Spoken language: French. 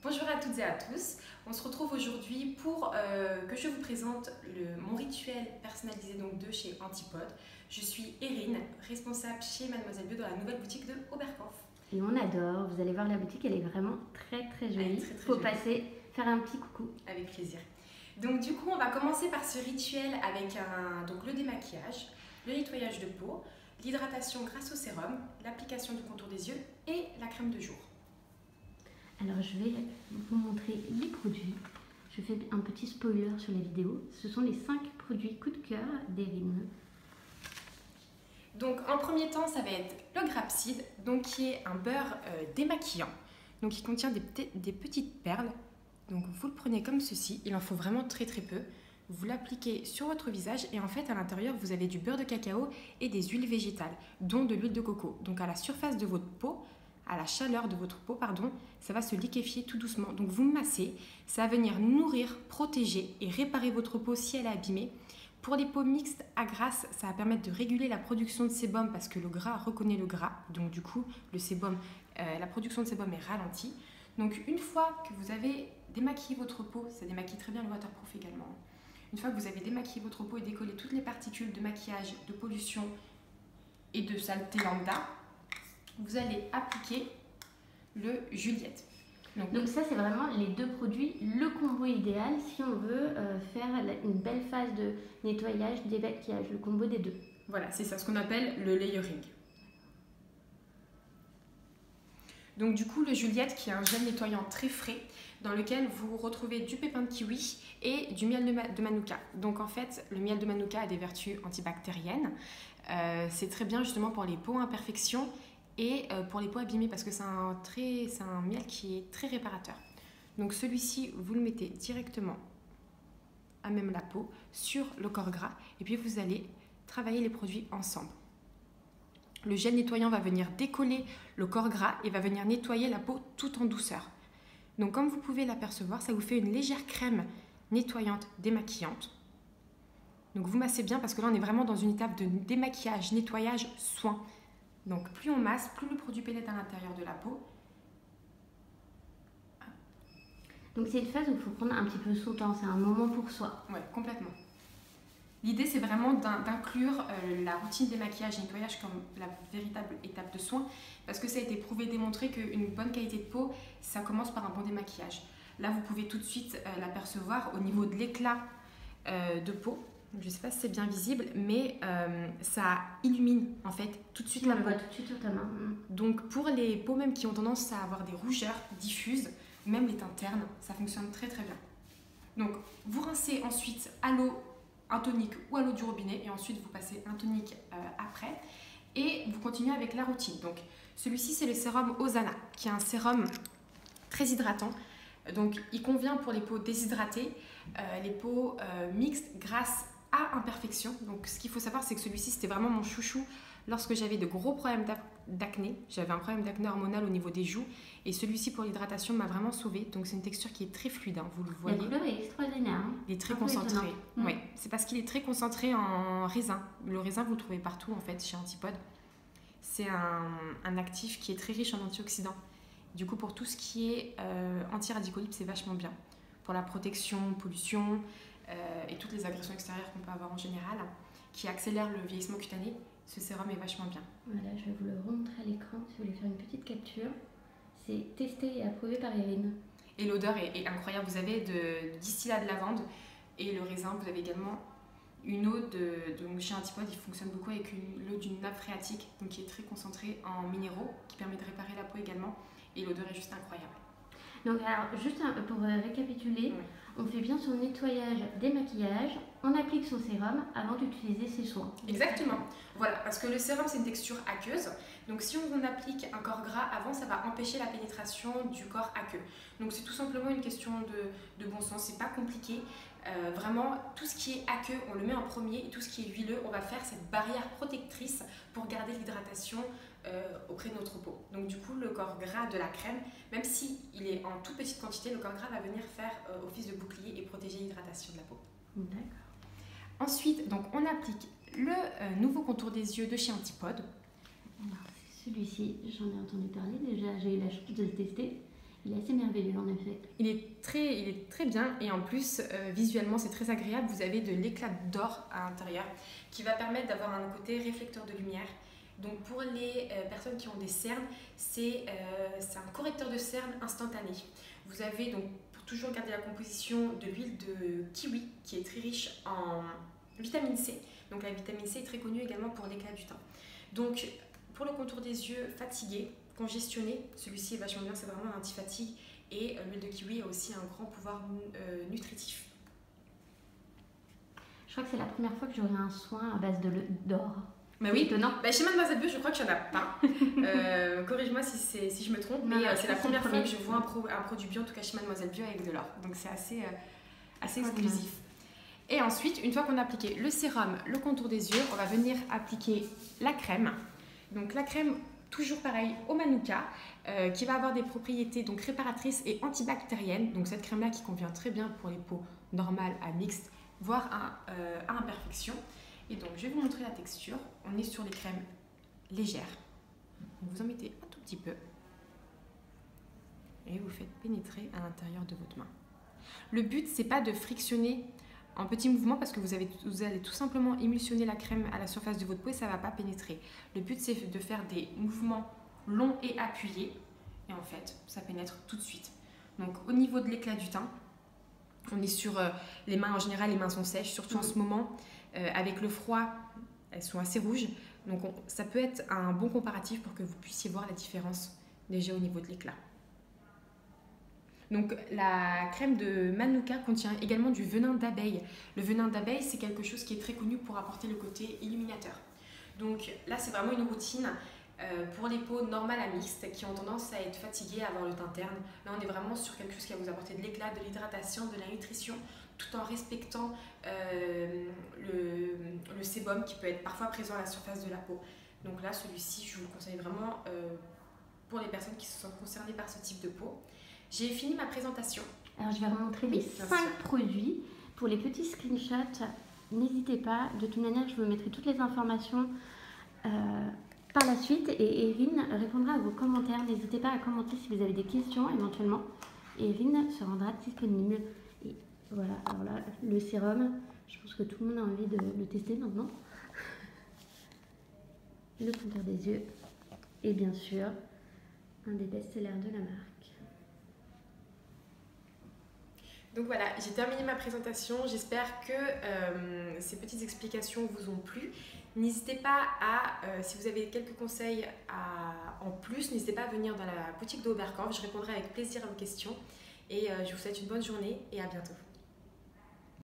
Bonjour à toutes et à tous, on se retrouve aujourd'hui pour que je vous présente mon rituel personnalisé donc de chez Antipode. Je suis Erin, responsable chez Mademoiselle Bio dans la nouvelle boutique de Oberkampf. Et on adore, vous allez voir la boutique, elle est vraiment très jolie. Très Faut jolie. passer, faire un petit coucou. Avec plaisir. Donc du coup on va commencer par ce rituel avec le démaquillage, le nettoyage de peau, l'hydratation grâce au sérum, l'application du contour des yeux et la crème de jour. Alors je vais vous montrer les produits. Je fais un petit spoiler sur la vidéo. Ce sont les 5 produits coup de cœur d'Erin. Donc en premier temps, ça va être le grapeseed, donc qui est un beurre démaquillant, donc qui contient des petites perles. Donc vous le prenez comme ceci, il en faut vraiment très peu. Vous l'appliquez sur votre visage et en fait à l'intérieur vous avez du beurre de cacao et des huiles végétales, dont de l'huile de coco. Donc à la surface de votre peau, à la chaleur de votre peau, ça va se liquéfier tout doucement. Donc vous massez, ça va venir nourrir, protéger et réparer votre peau si elle est abîmée. Pour les peaux mixtes à grasse, ça va permettre de réguler la production de sébum parce que le gras reconnaît le gras. Donc du coup, la production de sébum est ralentie. Donc une fois que vous avez démaquillé votre peau, ça démaquille très bien le waterproof également. Une fois que vous avez démaquillé votre peau et décollé toutes les particules de maquillage, de pollution et de saleté lambda, vous allez appliquer le Juliette. Donc ça c'est vraiment les 2 produits, le combo idéal si on veut faire une belle phase de nettoyage, démaquillage, le combo des 2. Voilà, c'est ça, ce qu'on appelle le layering. Donc du coup le Juliette qui est un gel nettoyant très frais dans lequel vous retrouvez du pépin de kiwi et du miel de manuka. Donc en fait le miel de manuka a des vertus antibactériennes. C'est très bien justement pour les peaux imperfections et pour les peaux abîmées parce que c'est un miel qui est très réparateur. Donc celui-ci, vous le mettez directement à même la peau sur le corps gras et puis vous allez travailler les produits ensemble. Le gel nettoyant va venir décoller le corps gras et va venir nettoyer la peau tout en douceur. Donc comme vous pouvez l'apercevoir, ça vous fait une légère crème nettoyante démaquillante. Donc vous massez bien parce que là on est vraiment dans une étape de démaquillage, nettoyage, soin. Donc plus on masse, plus le produit pénètre à l'intérieur de la peau. Donc c'est une phase où il faut prendre un petit peu son temps, c'est un moment pour soi. Oui, complètement. L'idée c'est vraiment d'inclure la routine démaquillage et nettoyage comme la véritable étape de soin parce que ça a été prouvé et démontré qu'une bonne qualité de peau, ça commence par un bon démaquillage. Là vous pouvez tout de suite l'apercevoir au niveau de l'éclat de peau. Je ne sais pas si c'est bien visible, mais ça illumine en fait tout de suite la peau. On le voit tout de suite sur ta main. Donc pour les peaux même qui ont tendance à avoir des rougeurs diffuses, même les teintes ternes, ça fonctionne très bien. Donc vous rincez ensuite à l'eau, un tonique ou à l'eau du robinet et ensuite vous passez un tonique après et vous continuez avec la routine. Donc celui-ci c'est le sérum Osana qui est un sérum très hydratant. Donc il convient pour les peaux déshydratées, les peaux mixtes, grasses à imperfection. Donc ce qu'il faut savoir c'est que celui-ci c'était vraiment mon chouchou lorsque j'avais de gros problèmes d'acné. J'avais un problème d'acné hormonal au niveau des joues et celui-ci pour l'hydratation m'a vraiment sauvée. Donc c'est une texture qui est très fluide, hein, vous le voyez. La couleur est extraordinaire. Hein. Il est très concentré. Oui, c'est parce qu'il est très concentré en raisin. Le raisin vous le trouvez partout en fait chez Antipode. C'est un actif qui est très riche en antioxydants. Du coup, pour tout ce qui est anti-radicaux libres, c'est vachement bien. Pour la protection, pollution et toutes les agressions extérieures qu'on peut avoir en général, qui accélèrent le vieillissement cutané, ce sérum est vachement bien. Voilà, je vais vous le remontrer à l'écran si vous voulez faire une petite capture. C'est testé et approuvé par Erin. Et l'odeur est incroyable. Vous avez de distillat de lavande et le raisin. Vous avez également une eau de chez Antipode. Il fonctionne beaucoup avec l'eau d'une nappe phréatique, donc qui est très concentrée en minéraux, qui permet de réparer la peau également. Et l'odeur est juste incroyable. Donc alors, juste pour récapituler, on fait bien son nettoyage, démaquillage, on applique son sérum avant d'utiliser ses soins. Exactement. Voilà, parce que le sérum c'est une texture aqueuse. Donc si on applique un corps gras avant, ça va empêcher la pénétration du corps aqueux. Donc c'est tout simplement une question de bon sens, c'est pas compliqué. Vraiment, tout ce qui est aqueux, on le met en premier et tout ce qui est huileux, on va faire cette barrière protectrice pour garder l'hydratation auprès de notre peau. Donc du coup, le corps gras de la crème, même s'il est en toute petite quantité, le corps gras va venir faire office de bouclier et protéger l'hydratation de la peau. D'accord. Ensuite, donc, on applique le nouveau contour des yeux de chez Antipode. Celui-ci, j'en ai entendu parler déjà, j'ai eu la chance de le tester. Il est assez merveilleux en effet. Il est très bien et en plus, visuellement, c'est très agréable. Vous avez de l'éclat d'or à l'intérieur qui va permettre d'avoir un côté réflecteur de lumière. Donc pour les personnes qui ont des cernes, c'est un correcteur de cernes instantané. Vous avez donc, pour toujours garder la composition, de l'huile de kiwi qui est très riche en vitamine C. Donc la vitamine C est très connue également pour l'éclat du teint. Donc pour le contour des yeux fatigué, congestionné, celui-ci est vachement bien, c'est vraiment un anti-fatigue. Et l'huile de kiwi a aussi un grand pouvoir nutritif. Je crois que c'est la première fois que j'aurai un soin à base d'or. Bah oui, étonnant. Bah, chez Mademoiselle Bio, je crois qu'il n'y en a pas. Corrige-moi si je me trompe, mais c'est la première fois que je vois un produit bio, en tout cas chez Mademoiselle Bio, avec de l'or. Donc c'est assez exclusif. Et ensuite, une fois qu'on a appliqué le sérum, le contour des yeux, on va venir appliquer la crème. Donc la crème, toujours pareil, au Manuka, qui va avoir des propriétés donc réparatrices et antibactériennes. Donc cette crème-là qui convient très bien pour les peaux normales à mixtes, voire à imperfection. Et donc je vais vous montrer la texture. On est sur les crèmes légères. Donc, vous en mettez un tout petit peu et vous faites pénétrer à l'intérieur de votre main. Le but, c'est pas de frictionner en petits mouvements parce que vous allez tout simplement émulsionner la crème à la surface de votre peau et ça ne va pas pénétrer. Le but, c'est de faire des mouvements longs et appuyés et en fait, ça pénètre tout de suite. Donc au niveau de l'éclat du teint, on est sur les mains, en général, les mains sont sèches, surtout en ce moment. Avec le froid, elles sont assez rouges. Donc ça peut être un bon comparatif pour que vous puissiez voir la différence déjà au niveau de l'éclat. Donc la crème de Manuka contient également du venin d'abeille. Le venin d'abeille, c'est quelque chose qui est très connu pour apporter le côté illuminateur. Donc là, c'est vraiment une routine pour les peaux normales à mixtes qui ont tendance à être fatiguées, à avoir le teint terne. Là, on est vraiment sur quelque chose qui va vous apporter de l'éclat, de l'hydratation, de la nutrition, tout en respectant le sébum qui peut être parfois présent à la surface de la peau. Donc là, celui-ci, je vous le conseille vraiment pour les personnes qui se sentent concernées par ce type de peau. J'ai fini ma présentation. Alors je vais vous montrer les 5 produits. Pour les petits screenshots, n'hésitez pas. De toute manière, je vous mettrai toutes les informations par la suite. Et Erin répondra à vos commentaires. N'hésitez pas à commenter si vous avez des questions éventuellement. Erin se rendra disponible. Et voilà, alors là, le sérum, je pense que tout le monde a envie de le tester maintenant. Le contour des yeux. Et bien sûr, un des best-sellers de la marque. Donc voilà, j'ai terminé ma présentation. J'espère que ces petites explications vous ont plu. N'hésitez pas à, si vous avez quelques conseils en plus, n'hésitez pas à venir dans la boutique de Oberkampf. Je répondrai avec plaisir à vos questions. Et je vous souhaite une bonne journée et à bientôt.